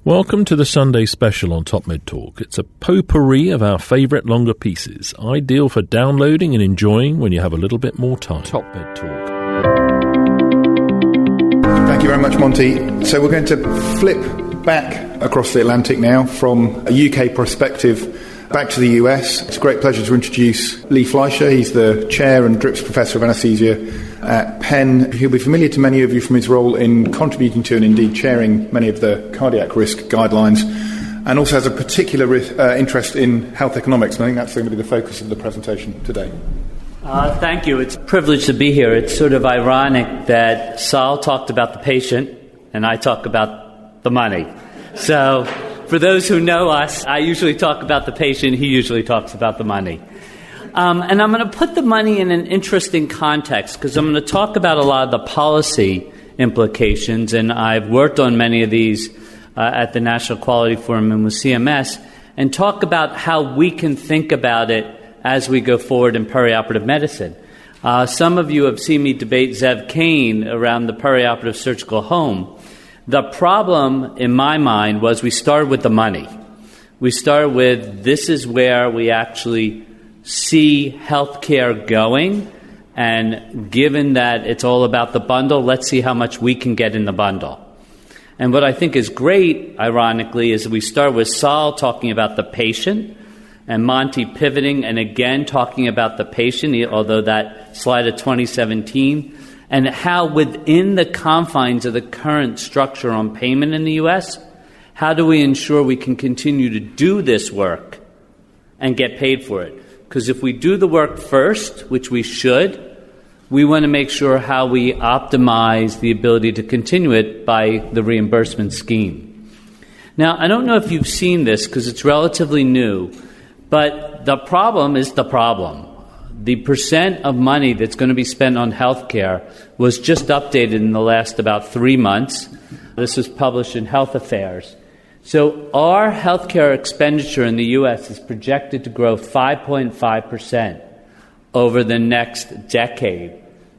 Welcome to the Sunday special on Top Med Talk. It's a potpourri of our favourite longer pieces, ideal for downloading and enjoying when you have a little bit more time. Top Med Talk. Thank you very much, Monty. So we're going to flip back across the Atlantic now from a UK perspective back to the US. It's a great pleasure to introduce Lee Fleisher. He's the Chair and Dripps Professor of Anesthesia at Penn. He'll be familiar to many of you from his role in contributing to and indeed chairing many of the cardiac risk guidelines, and also has a particular interest in health economics, and I think that's going to be the focus of the presentation today. Thank you. It's a privilege to be here. It's sort of ironic that Saul talked about the patient and I talk about the money. So for those who know us, I usually talk about the patient, he usually talks about the money. And I'm going to put the money in an interesting context because I'm going to talk about a lot of the policy implications, and I've worked on many of these at the National Quality Forum and with CMS, and talk about how we can think about it as we go forward in perioperative medicine. Some of you have seen me debate Zev Kane around the perioperative surgical home. The problem, in my mind, was we started with the money. We started with this is where we actually see healthcare going, and given that it's all about the bundle, let's see how much we can get in the bundle. And what I think is great, ironically, is we start with Saul talking about the patient and Monty pivoting and again talking about the patient, although that slide of 2017, and how within the confines of the current structure on payment in the U.S., how do we ensure we can continue to do this work and get paid for it? Because if we do the work first, which we should, we want to make sure how we optimize the ability to continue it by the reimbursement scheme. Now, I don't know if you've seen this because it's relatively new, but the problem is the problem. The percent of money that's going to be spent on healthcare was just updated in the last about 3 months. This was published in Health Affairs. So our healthcare expenditure in the U.S. is projected to grow 5.5% over the next decade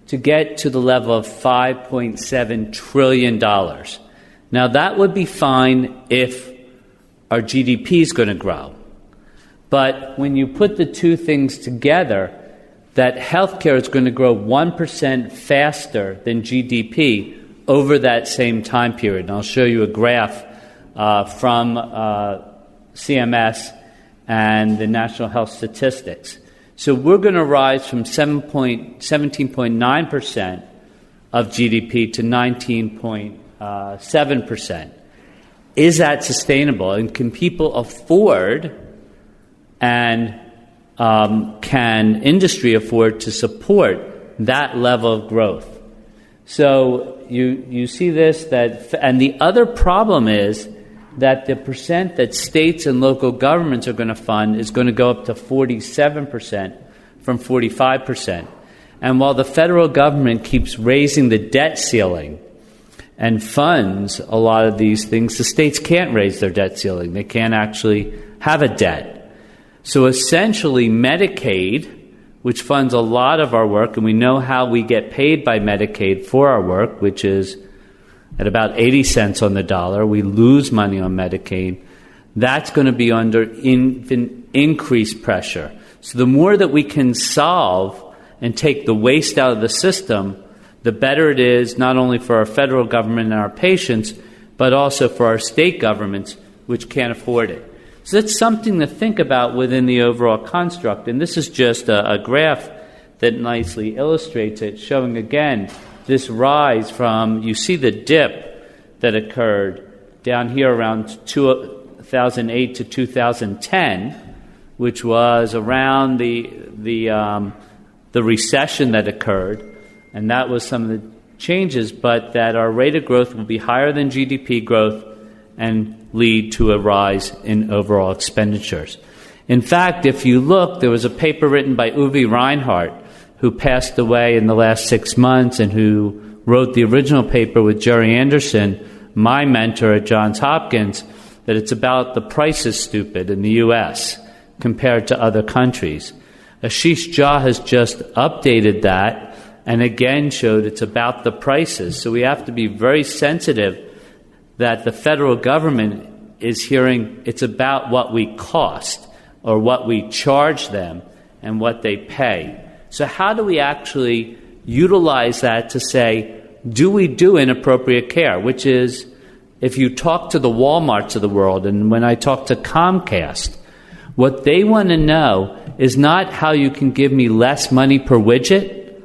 to get to the level of $5.7 trillion. Now, that would be fine if our GDP is going to grow. But when you put the two things together, that healthcare is going to grow 1% faster than GDP over that same time period. And I'll show you a graph from CMS and the National Health Statistics. So we're going to rise from 17.9% of GDP to 19.7%. Is that sustainable? And can people afford and can industry afford to support that level of growth? So you see this, and the other problem is that the percent that states and local governments are going to fund is going to go up to 47% from 45%. And while the federal government keeps raising the debt ceiling and funds a lot of these things, the states can't raise their debt ceiling. They can't actually have a debt. So essentially Medicaid, which funds a lot of our work, and we know how we get paid by Medicaid for our work, which is at about 80 cents on the dollar. We lose money on Medicaid. That's going to be under increased pressure. So the more that we can solve and take the waste out of the system, the better it is not only for our federal government and our patients, but also for our state governments, which can't afford it. So that's something to think about within the overall construct. And this is just a graph that nicely illustrates it, showing again this rise from, you see the dip that occurred down here around 2008 to 2010, which was around the recession that occurred, and that was some of the changes, but that our rate of growth will be higher than GDP growth and lead to a rise in overall expenditures. In fact, if you look, there was a paper written by Uwe Reinhardt, who passed away in the last 6 months and who wrote the original paper with Jerry Anderson, my mentor at Johns Hopkins, that it's about the price is stupid in the U.S. compared to other countries. Ashish Jha has just updated that and again showed it's about the prices. So we have to be very sensitive that the federal government is hearing it's about what we cost or what we charge them and what they pay. So how do we actually utilize that to say, do we do inappropriate care? Which is, if you talk to the Walmarts of the world, and when I talk to Comcast, what they want to know is not how you can give me less money per widget,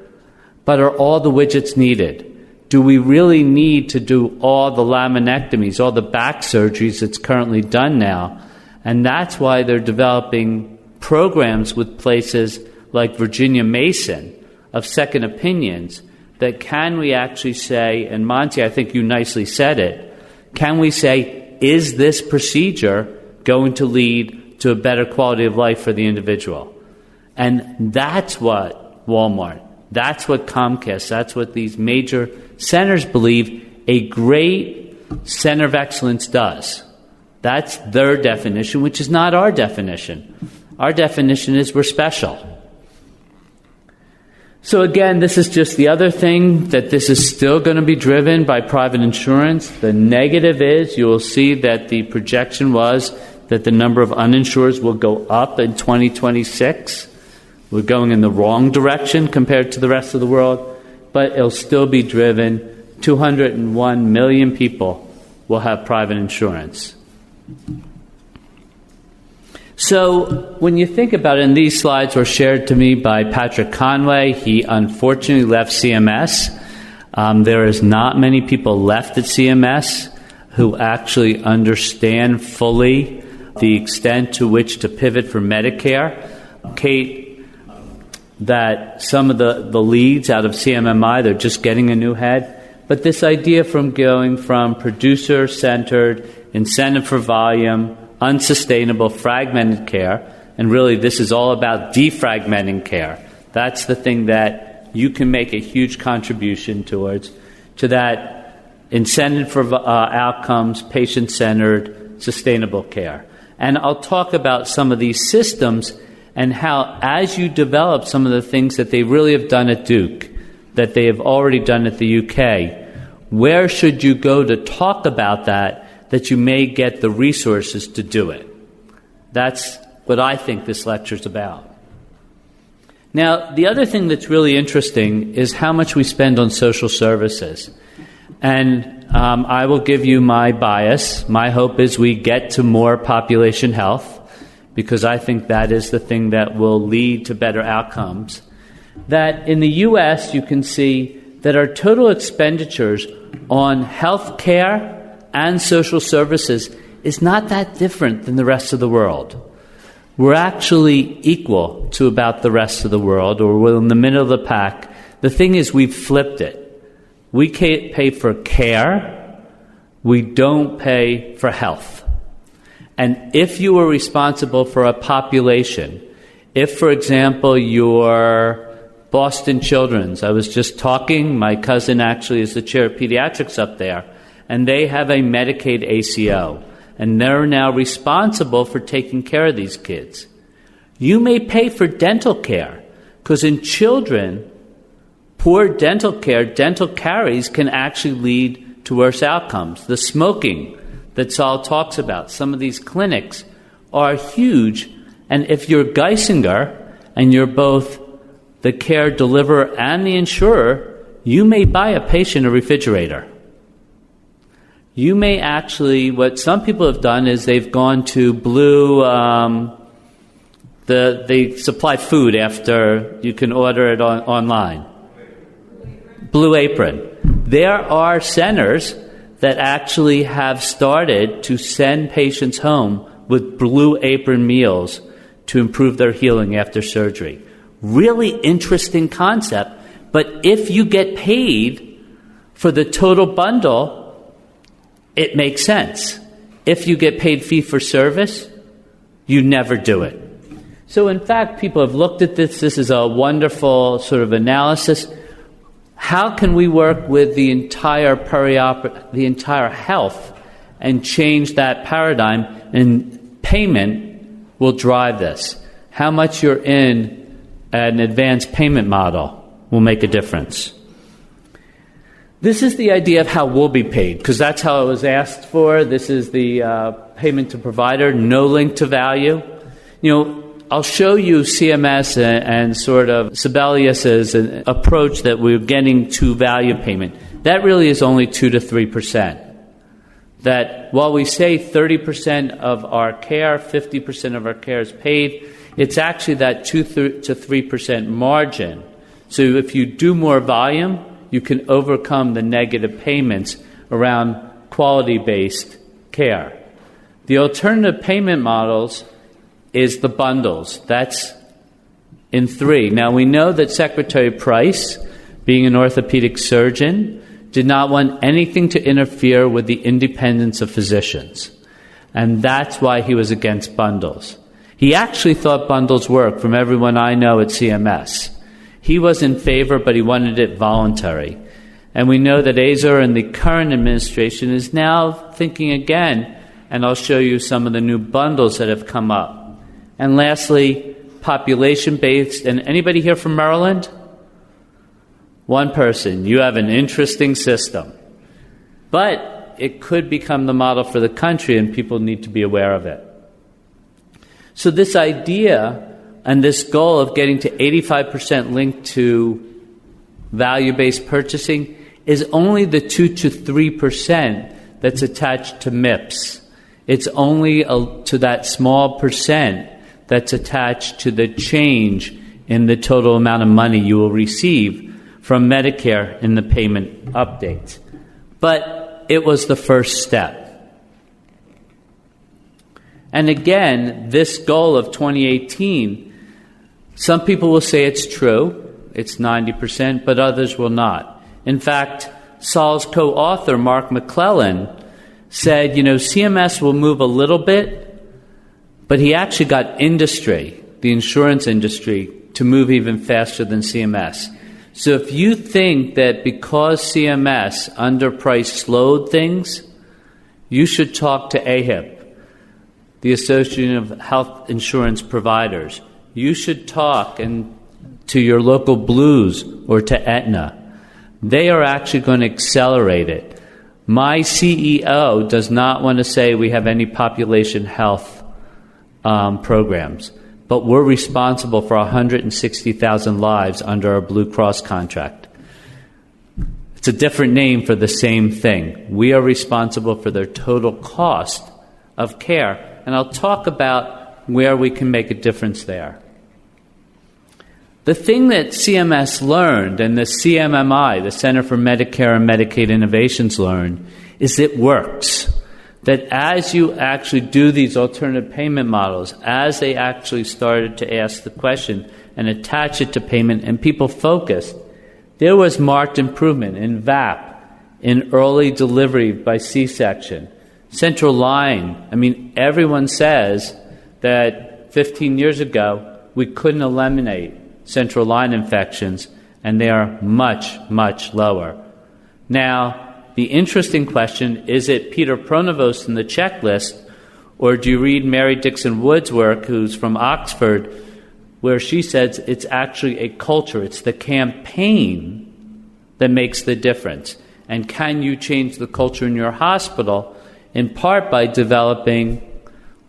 but are all the widgets needed? Do we really need to do all the laminectomies, all the back surgeries that's currently done now? And that's why they're developing programs with places like Virginia Mason of second opinions that can we actually say, and Monty, I think you nicely said it, can we say, is this procedure going to lead to a better quality of life for the individual? And that's what Walmart, that's what Comcast, that's what these major centers believe a great center of excellence does. That's their definition, which is not our definition. Our definition is we're special. So again, this is just the other thing, that this is still going to be driven by private insurance. The negative is you will see that the projection was that the number of uninsureds will go up in 2026. We're going in the wrong direction compared to the rest of the world, but it'll still be driven. 201 million people will have private insurance. So when you think about it, and these slides were shared to me by Patrick Conway. He unfortunately left CMS. There is not many people left at CMS who actually understand fully the extent to which to pivot for Medicare. Kate, that some of the leads out of CMMI, they're just getting a new head. But this idea from going from producer-centered, incentive for volume, unsustainable, fragmented care, and really this is all about defragmenting care. That's the thing that you can make a huge contribution towards, to that incentive for outcomes, patient-centered, sustainable care. And I'll talk about some of these systems and how, as you develop some of the things that they really have done at Duke, that they have already done at the UK, where should you go to talk about that you may get the resources to do it? That's what I think this lecture's about. Now, the other thing that's really interesting is how much we spend on social services. And I will give you my bias. My hope is we get to more population health, because I think that is the thing that will lead to better outcomes. That in the U.S., you can see that our total expenditures on health care and social services is not that different than the rest of the world. We're actually equal to about the rest of the world, or we're in the middle of the pack. The thing is, we've flipped it. We pay for care. We don't pay for health. And if you were responsible for a population, if, for example, you're Boston Children's, I was just talking, my cousin actually is the chair of pediatrics up there, and they have a Medicaid ACO, and they're now responsible for taking care of these kids. You may pay for dental care, because in children, poor dental care, dental caries can actually lead to worse outcomes. The smoking that Saul talks about, some of these clinics are huge, and if you're Geisinger and you're both the care deliverer and the insurer, you may buy a patient a refrigerator. You may actually, what some people have done is they've gone to Blue, they supply food after you can order it online. Blue Apron. There are centers that actually have started to send patients home with Blue Apron meals to improve their healing after surgery. Really interesting concept, but if you get paid for the total bundle, it makes sense. If you get paid fee for service, you never do it. So in fact, people have looked at this. This is a wonderful sort of analysis. How can we work with the entire the entire health and change that paradigm? And payment will drive this. How much you're in an advanced payment model will make a difference. This is the idea of how we'll be paid, because that's how it was asked for. This is the payment to provider, no link to value. I'll show you CMS and sort of Sibelius's approach that we're getting to value payment. That really is only 2 to 3%. That while we say 30% of our care, 50% of our care is paid, it's actually that 2 to 3% margin. So if you do more volume, you can overcome the negative payments around quality-based care. The alternative payment models is the bundles. That's in 3. Now, we know that Secretary Price, being an orthopedic surgeon, did not want anything to interfere with the independence of physicians. And that's why he was against bundles. He actually thought bundles worked, from everyone I know at CMS. He was in favor, but he wanted it voluntary. And we know that Azar and the current administration is now thinking again, and I'll show you some of the new bundles that have come up. And lastly, population-based. And anybody here from Maryland? One person. You have an interesting system. But it could become the model for the country, and people need to be aware of it. So this idea and this goal of getting to 85% linked to value-based purchasing is only the 2 to 3% that's attached to MIPS. It's only to that small percent that's attached to the change in the total amount of money you will receive from Medicare in the payment updates. But it was the first step. And again, this goal of 2018, some people will say it's true, it's 90%, but others will not. In fact, Saul's co-author, Mark McClellan, said, CMS will move a little bit, but he actually got industry, the insurance industry, to move even faster than CMS. So if you think that because CMS underpriced slowed things, you should talk to AHIP, the Association of Health Insurance Providers. You should talk to your local Blues or to Aetna. They are actually going to accelerate it. My CEO does not want to say we have any population health programs, but we're responsible for 160,000 lives under our Blue Cross contract. It's a different name for the same thing. We are responsible for their total cost of care, and I'll talk about where we can make a difference there. The thing that CMS learned, and the CMMI, the Center for Medicare and Medicaid Innovations, learned, is it works. That as you actually do these alternative payment models, as they actually started to ask the question and attach it to payment, and people focused, there was marked improvement in VAP, in early delivery by C-section, central line. Everyone says that 15 years ago we couldn't eliminate central line infections, and they are much, much lower. Now, the interesting question, is it Peter Pronovost in the checklist, or do you read Mary Dixon Wood's work, who's from Oxford, where she says it's actually a culture, it's the campaign that makes the difference. And can you change the culture in your hospital, in part by developing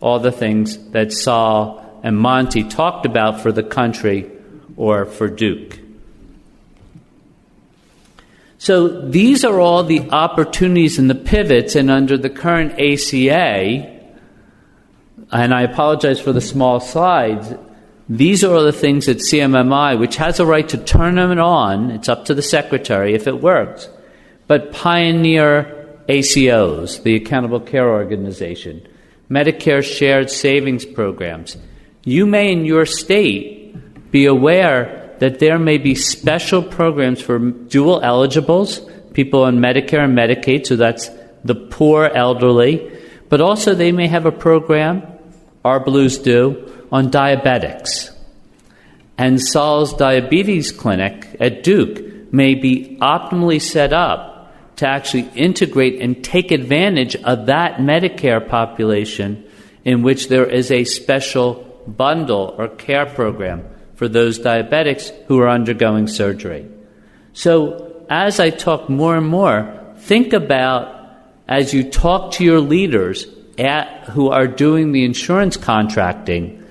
all the things that Saul and Monty talked about for the country or for Duke. So these are all the opportunities and the pivots, and under the current ACA, and I apologize for the small slides, these are all the things that CMMI, which has a right to turn them on, it's up to the secretary if it works, but pioneer ACOs, the Accountable Care Organization, Medicare Shared Savings Programs. You may in your state be aware that there may be special programs for dual eligibles, people on Medicare and Medicaid, so that's the poor elderly, but also they may have a program, our Blues do, on diabetics. And Saul's Diabetes Clinic at Duke may be optimally set up to actually integrate and take advantage of that Medicare population in which there is a special bundle or care program for those diabetics who are undergoing surgery. So as I talk more and more, think about, as you talk to your leaders who are doing the insurance contracting,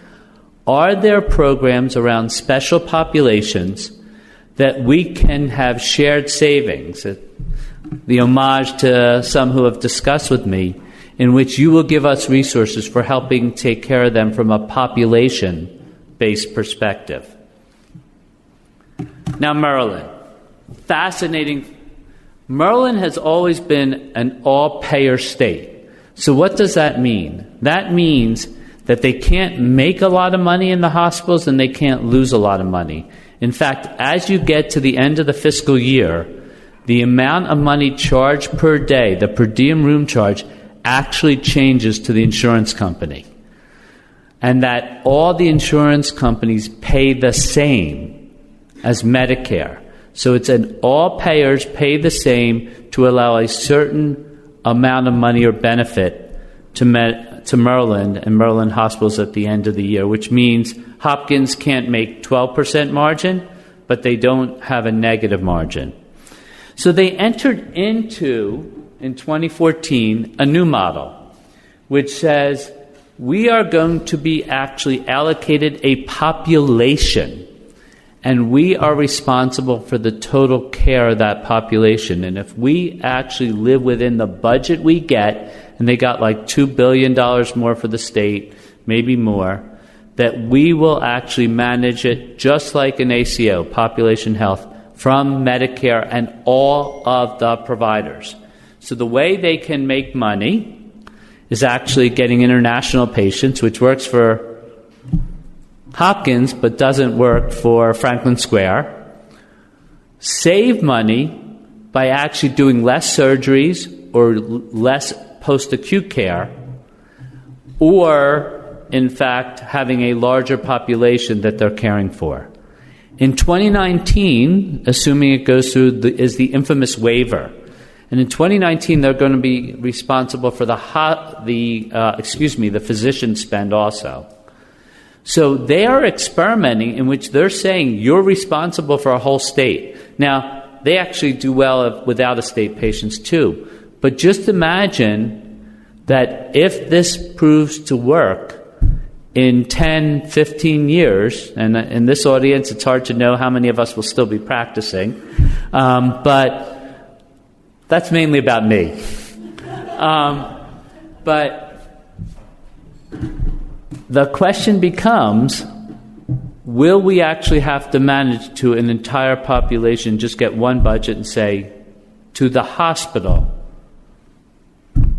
are there programs around special populations that we can have shared savings, the homage to some who have discussed with me, in which you will give us resources for helping take care of them from a population-based perspective. Now, Maryland. Fascinating. Maryland has always been an all-payer state. So what does that mean? That means that they can't make a lot of money in the hospitals and they can't lose a lot of money. In fact, as you get to the end of the fiscal year, the amount of money charged per day, the per diem room charge, actually changes to the insurance company. And that all the insurance companies pay the same as Medicare. So it's an all payers pay the same to allow a certain amount of money or benefit to Maryland and Maryland hospitals at the end of the year, which means Hopkins can't make 12% margin, but they don't have a negative margin. So they entered into, in 2014, a new model, which says we are going to be actually allocated a population, and we are responsible for the total care of that population. And if we actually live within the budget we get, and they got like $2 billion more for the state, maybe more, that we will actually manage it just like an ACO, population health, from Medicare and all of the providers. So the way they can make money is actually getting international patients, which works for Hopkins but doesn't work for Franklin Square, save money by actually doing less surgeries or less post-acute care, or, in fact, having a larger population that they're caring for. In 2019, assuming it goes through, is the infamous waiver. And in 2019, they're going to be responsible for the physician spend also. So they are experimenting in which they're saying you're responsible for a whole state. Now, they actually do well with out-of-state patients too. But just imagine that if this proves to work in 10, 15 years, and in this audience it's hard to know how many of us will still be practicing, but that's mainly about me. But the question becomes, will we actually have to manage to an entire population just get one budget and say to the hospital,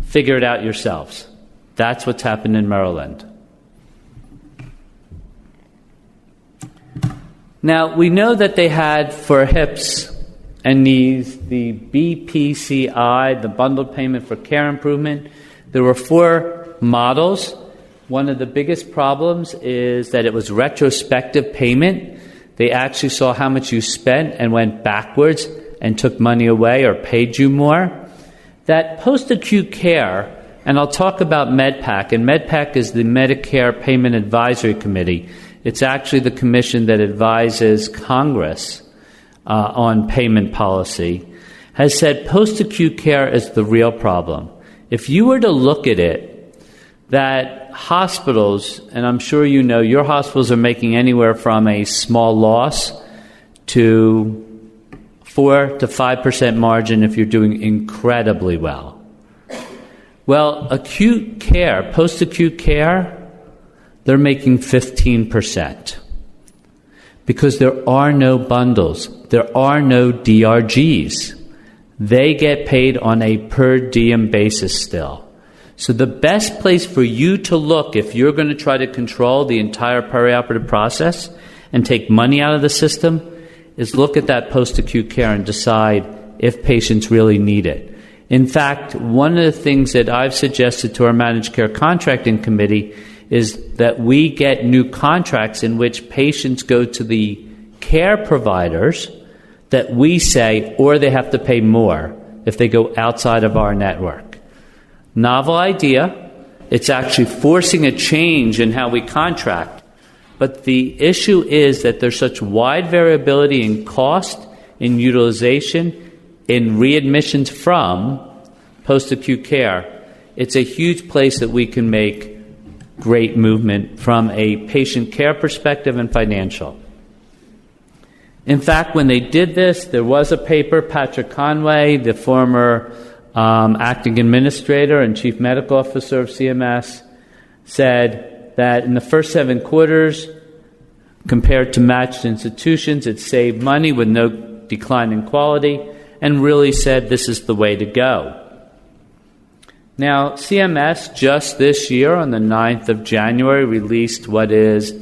figure it out yourselves? That's what's happened in Maryland. Now, we know that they had for hips and knees the BPCI, the bundled payment for care improvement. There were 4 models. One of the biggest problems is that it was retrospective payment. They actually saw how much you spent and went backwards and took money away or paid you more. That post-acute care, and I'll talk about MedPAC, and MedPAC is the Medicare Payment Advisory Committee. It's actually the commission that advises Congress on payment policy, has said post-acute care is the real problem. If you were to look at it, that hospitals, and I'm sure you know, your hospitals are making anywhere from a small loss to 4 to 5% margin if you're doing incredibly well. Well, acute care, post-acute care, they're making 15% because there are no bundles. There are no DRGs. They get paid on a per diem basis still. So the best place for you to look if you're going to try to control the entire perioperative process and take money out of the system is look at that post-acute care and decide if patients really need it. In fact, one of the things that I've suggested to our managed care contracting committee is that we get new contracts in which patients go to the care providers that we say, or they have to pay more if they go outside of our network. Novel idea. It's actually forcing a change in how we contract. But the issue is that there's such wide variability in cost, in utilization, in readmissions from post-acute care, it's a huge place that we can make great movement from a patient care perspective and financial. In fact, when they did this, there was a paper, Patrick Conway, the former acting administrator and chief medical officer of CMS, said that in the first 7 quarters, compared to matched institutions, it saved money with no decline in quality, and really said this is the way to go. Now, CMS just this year, on the 9th of January, released what is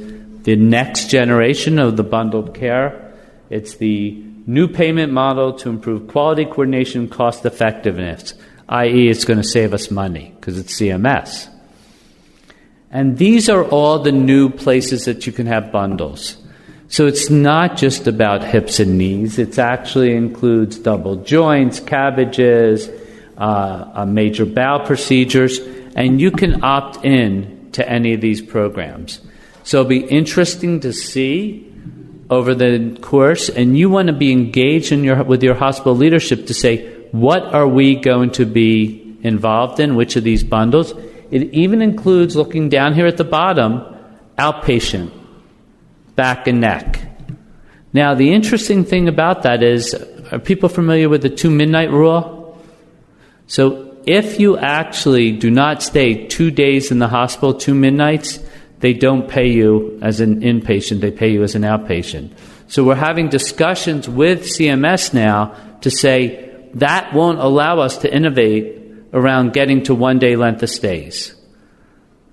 the next generation of the bundled care. It's the new payment model to improve quality, coordination, and cost effectiveness, i.e. it's going to save us money because it's CMS. And these are all the new places that you can have bundles. So it's not just about hips and knees. It actually includes double joints, cabbages, major bowel procedures, and you can opt in to any of these programs. So it'll be interesting to see over the course, and you want to be engaged with your hospital leadership to say, what are we going to be involved in, which of these bundles? It even includes, looking down here at the bottom, outpatient, back and neck. Now, the interesting thing about that is, are people familiar with the 2-midnight rule? So if you actually do not stay 2 days in the hospital, 2 midnights, they don't pay you as an inpatient, they pay you as an outpatient. So we're having discussions with CMS now to say that won't allow us to innovate around getting to 1 day length of stays.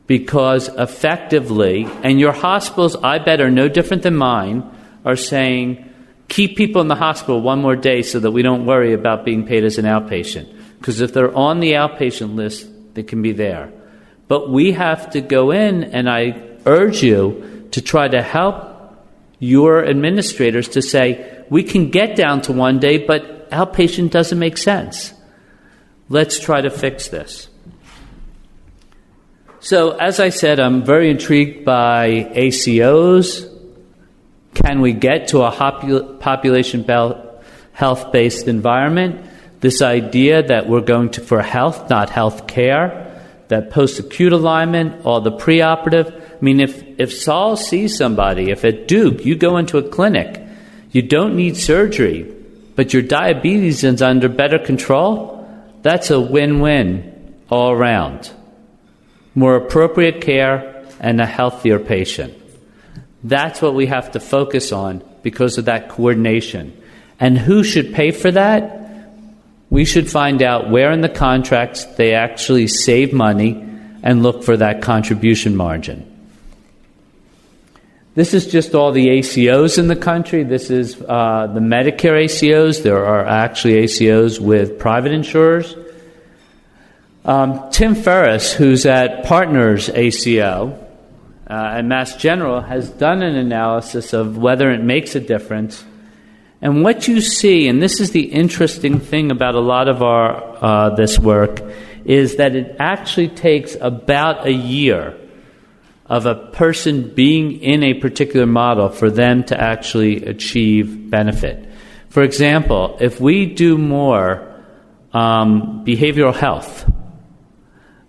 Because effectively, and your hospitals, I bet, are no different than mine, are saying, keep people in the hospital 1 more day so that we don't worry about being paid as an outpatient. Because if they're on the outpatient list, they can be there. But we have to go in, and I urge you to try to help your administrators to say, we can get down to 1 day, but outpatient doesn't make sense. Let's try to fix this. So, as I said, I'm very intrigued by ACOs. Can we get to a population health-based environment? This idea that we're going to for health, not health care, that post-acute alignment, all the preoperative. I mean, if Saul sees somebody, if at Duke you go into a clinic, you don't need surgery, but your diabetes is under better control, that's a win-win all around. More appropriate care and a healthier patient. That's what we have to focus on because of that coordination. And who should pay for that? We should find out where in the contracts they actually save money and look for that contribution margin. This is just all the ACOs in the country. This is the Medicare ACOs. There are actually ACOs with private insurers. Tim Ferriss, who's at Partners ACO at Mass General, has done an analysis of whether it makes a difference. And what you see, and this is the interesting thing about a lot of our this work, is that it actually takes about a year of a person being in a particular model for them to actually achieve benefit. For example, if we do more behavioral health,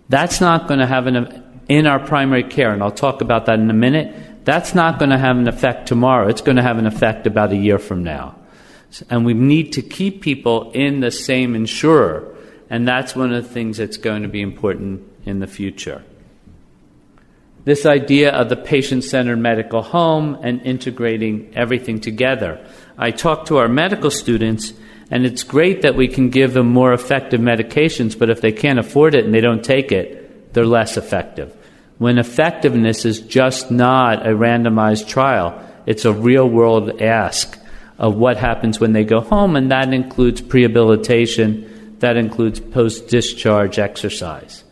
that's not going to have in our primary care, and I'll talk about that in a minute, that's not going to have an effect tomorrow. It's going to have an effect about a year from now. And we need to keep people in the same insurer, and that's one of the things that's going to be important in the future. This idea of the patient-centered medical home and integrating everything together. I talk to our medical students, and it's great that we can give them more effective medications, but if they can't afford it and they don't take it, they're less effective. When effectiveness is just not a randomized trial, it's a real-world ask of what happens when they go home, and that includes prehabilitation, that includes post-discharge exercise.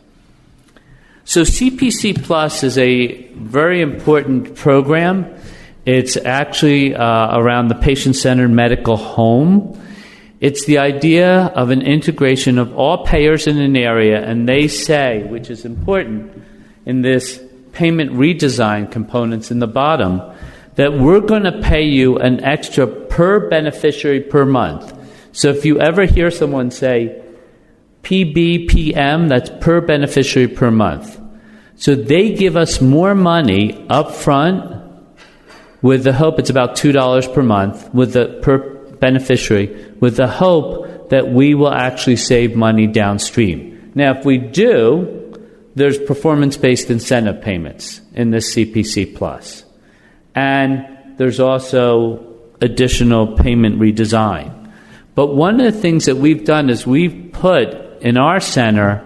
So CPC Plus is a very important program. It's actually around the patient-centered medical home. It's the idea of an integration of all payers in an area, and they say, which is important in this payment redesign components in the bottom, that we're going to pay you an extra per beneficiary per month. So if you ever hear someone say PBPM, that's per beneficiary per month. So they give us more money up front with the hope, it's about $2 per month with the per beneficiary, with the hope that we will actually save money downstream. Now, if we do, there's performance-based incentive payments in this CPC Plus. And there's also additional payment redesign. But one of the things that we've done is we've put in our center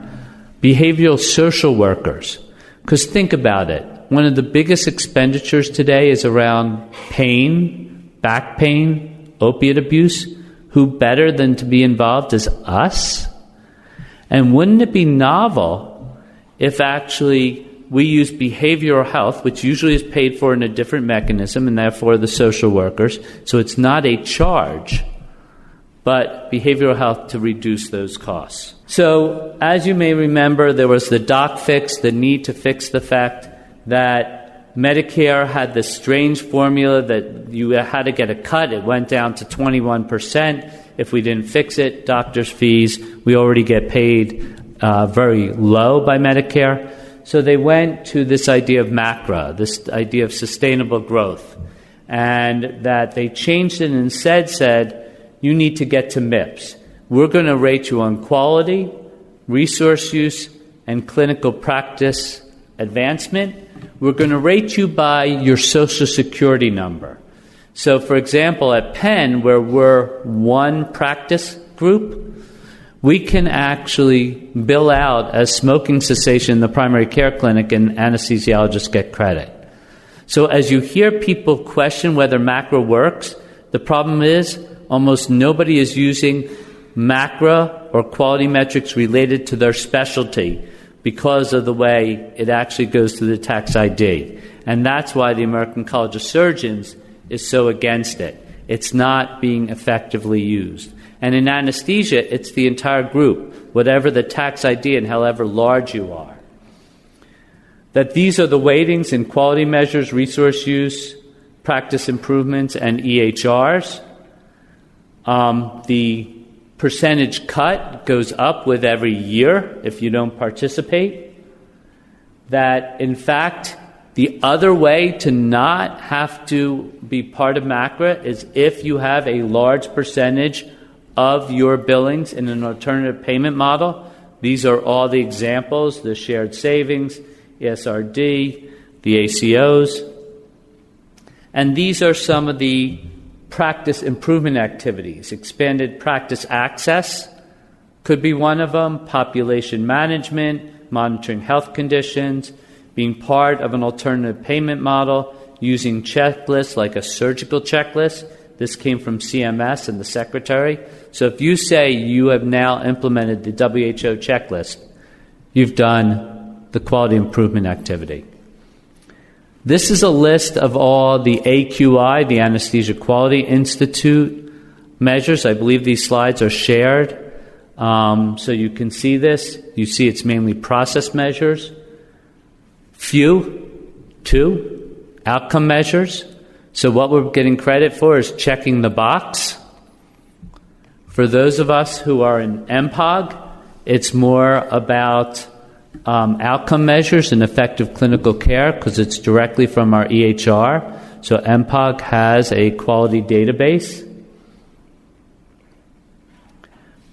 behavioral social workers. Because think about it. One of the biggest expenditures today is around pain, back pain, opiate abuse. Who better than to be involved is us? And wouldn't it be novel if actually we use behavioral health, which usually is paid for in a different mechanism, and therefore the social workers, so it's not a charge, but behavioral health to reduce those costs. So, as you may remember, there was the doc fix, the need to fix the fact that Medicare had this strange formula that you had to get a cut. It went down to 21%. If we didn't fix it, doctors' fees, we already get paid very low by Medicare. So they went to this idea of MACRA, this idea of sustainable growth, and that they changed it and instead said, you need to get to MIPS. We're going to rate you on quality, resource use, and clinical practice advancement. We're going to rate you by your Social Security number. So, for example, at Penn, where we're one practice group, we can actually bill out as smoking cessation in the primary care clinic, and anesthesiologists get credit. So as you hear people question whether MACRA works, the problem is almost nobody is using MACRA or quality metrics related to their specialty because of the way it actually goes through the tax ID. And that's why the American College of Surgeons is so against it. It's not being effectively used. And in anesthesia, it's the entire group, whatever the tax ID and however large you are. That these are the weightings in quality measures, resource use, practice improvements, and EHRs. The percentage cut goes up with every year if you don't participate. That, in fact, the other way to not have to be part of MACRA is if you have a large percentage of your billings in an alternative payment model. These are all the examples, the shared savings, ESRD, the ACOs. And these are some of the practice improvement activities. Expanded practice access could be one of them, population management, monitoring health conditions, being part of an alternative payment model, using checklists like a surgical checklist. This came from CMS and the Secretary. So if you say you have now implemented the WHO checklist, you've done the quality improvement activity. This is a list of all the AQI, the Anesthesia Quality Institute measures. I believe these slides are shared. So you can see this. You see it's mainly process measures. Two, outcome measures. So what we're getting credit for is checking the box. For those of us who are in MPOG, it's more about outcome measures and effective clinical care because it's directly from our EHR. So MPOG has a quality database.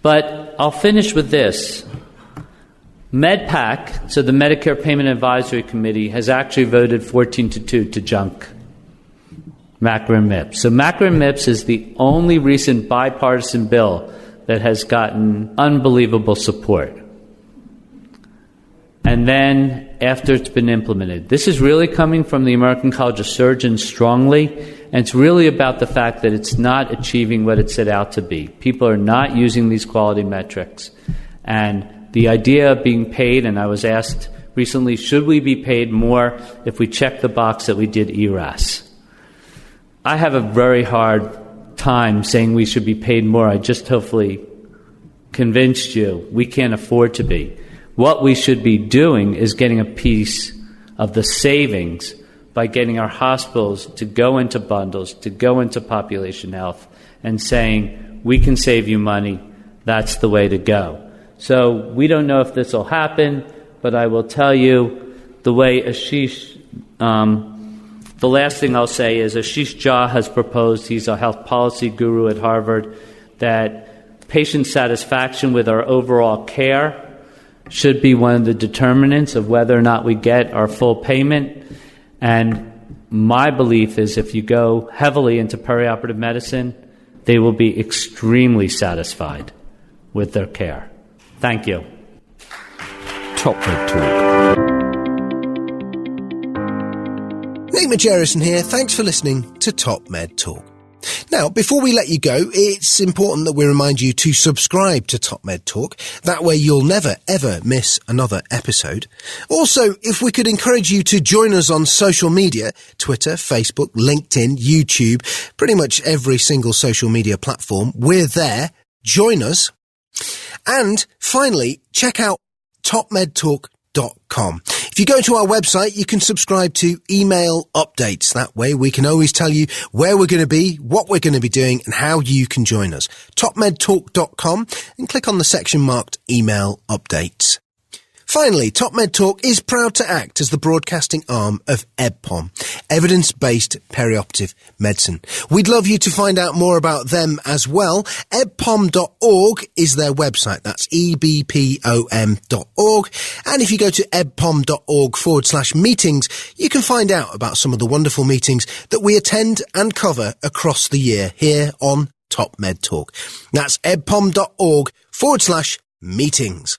But I'll finish with this. MedPAC, so the Medicare Payment Advisory Committee, has actually voted 14-2 to junk MACRA and MIPS. So MACRA and MIPS is the only recent bipartisan bill that has gotten unbelievable support. And then after it's been implemented. This is really coming from the American College of Surgeons strongly, and it's really about the fact that it's not achieving what it set out to be. People are not using these quality metrics. And the idea of being paid, and I was asked recently, should we be paid more if we check the box that we did ERAS? I have a very hard time saying we should be paid more. I just hopefully convinced you we can't afford to be. What we should be doing is getting a piece of the savings by getting our hospitals to go into bundles, to go into population health, and saying we can save you money, that's the way to go. So we don't know if this will happen, but I will tell you the way Ashish, the last thing I'll say is Ashish Jha has proposed, he's a health policy guru at Harvard, that patient satisfaction with our overall care should be one of the determinants of whether or not we get our full payment. And my belief is if you go heavily into perioperative medicine, they will be extremely satisfied with their care. Thank you. Top Med Talk. Nick Majerison here. Thanks for listening to Top Med Talk. Now, before we let you go, it's important that we remind you to subscribe to Top Med Talk. That way you'll never, ever miss another episode. Also, if we could encourage you to join us on social media, Twitter, Facebook, LinkedIn, YouTube, pretty much every single social media platform, we're there. Join us. And finally, check out topmedtalk.com. If you go to our website, you can subscribe to email updates. That way we can always tell you where we're going to be, what we're going to be doing, and how you can join us. topmedtalk.com and click on the section marked email updates. Finally, Top Med Talk is proud to act as the broadcasting arm of EBPOM, Evidence-Based Perioperative Medicine. We'd love you to find out more about them as well. ebpom.org is their website. That's ebpom.org. And if you go to ebpom.org/meetings, you can find out about some of the wonderful meetings that we attend and cover across the year here on Top Med Talk. That's ebpom.org/meetings.